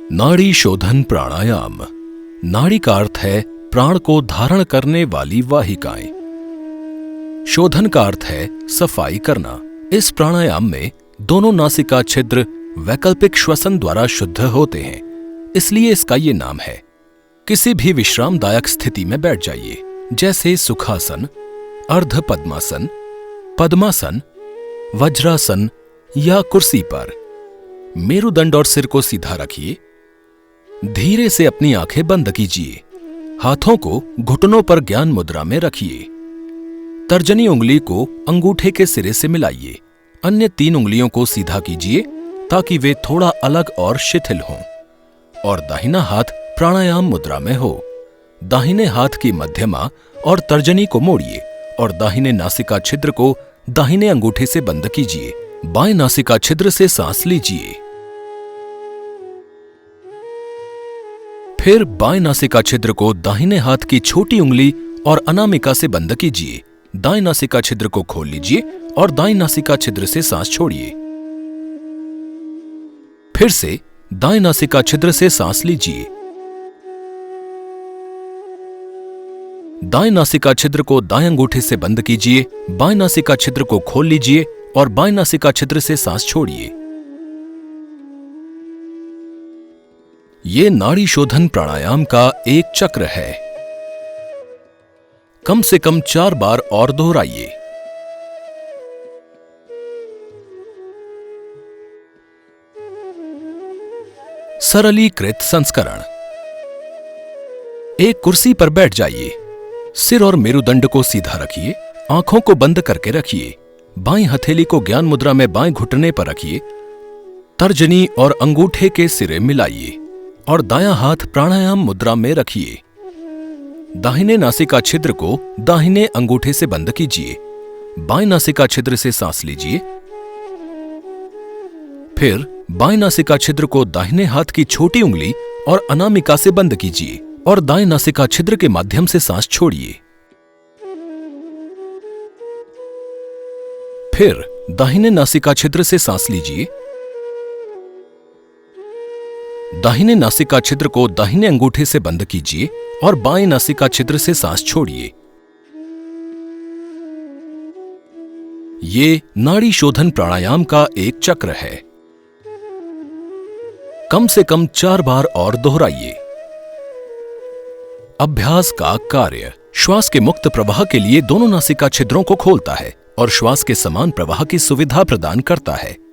नाड़ी शोधन प्राणायाम। नाड़ी का अर्थ है प्राण को धारण करने वाली वाहिकाएं। शोधन का अर्थ है सफाई करना। इस प्राणायाम में दोनों नासिका छिद्र वैकल्पिक श्वसन द्वारा शुद्ध होते हैं, इसलिए इसका ये नाम है। किसी भी विश्रामदायक स्थिति में बैठ जाइए, जैसे सुखासन, अर्ध पद्मासन, पद्मासन, वज्रासन या कुर्सी पर। मेरुदंड और सिर को सीधा रखिए। धीरे से अपनी आंखें बंद कीजिए। हाथों को घुटनों पर ज्ञान मुद्रा में रखिए। तर्जनी उंगली को अंगूठे के सिरे से मिलाइए। अन्य 3 उंगलियों को सीधा कीजिए ताकि वे थोड़ा अलग और शिथिल हों, और दाहिना हाथ प्राणायाम मुद्रा में हो। दाहिने हाथ की मध्यमा और तर्जनी को मोड़िए और दाहिने नासिका छिद्र को दाहिने अंगूठे से बंद कीजिए। बाएं नासिका छिद्र से सांस लीजिए। फिर बाएं नासिका छिद्र को दाहिने हाथ की छोटी उंगली और अनामिका से बंद कीजिए। दाएं नासिका छिद्र को खोल लीजिए और दाएं नासिका छिद्र से सांस छोड़िए। फिर से दाएं नासिका छिद्र से सांस लीजिए। दाएं नासिका छिद्र को दाएं अंगूठे से बंद कीजिए। बाएं नासिका छिद्र को खोल लीजिए और बाएं नासिका छिद्र से सांस छोड़िए। ये नाड़ी शोधन प्राणायाम का एक चक्र है। कम से कम 4 बार और दोहराइए। सरलीकृत संस्करण। एक कुर्सी पर बैठ जाइए। सिर और मेरुदंड को सीधा रखिए। आंखों को बंद करके रखिए। बाईं हथेली को ज्ञान मुद्रा में बाएं घुटने पर रखिए। तर्जनी और अंगूठे के सिरे मिलाइए और दायां हाथ प्राणायाम मुद्रा में रखिए। दाहिने नासिका छिद्र को दाहिने अंगूठे से बंद कीजिए। बाएं नासिका छिद्र से सांस लीजिए। फिर बाएं नासिका छिद्र को दाहिने हाथ की छोटी उंगली और अनामिका से बंद कीजिए और दाएं नासिका छिद्र के माध्यम से सांस छोड़िए। फिर दाहिने नासिका छिद्र से सांस लीजिए। दाहिने नासिका छिद्र को दाहिने अंगूठे से बंद कीजिए और बाएं नासिका छिद्र से सांस छोड़िए। ये नाड़ी शोधन प्राणायाम का एक चक्र है। कम से कम 4 बार और दोहराइए। अभ्यास का कार्य। श्वास के मुक्त प्रवाह के लिए दोनों नासिका छिद्रों को खोलता है और श्वास के समान प्रवाह की सुविधा प्रदान करता है।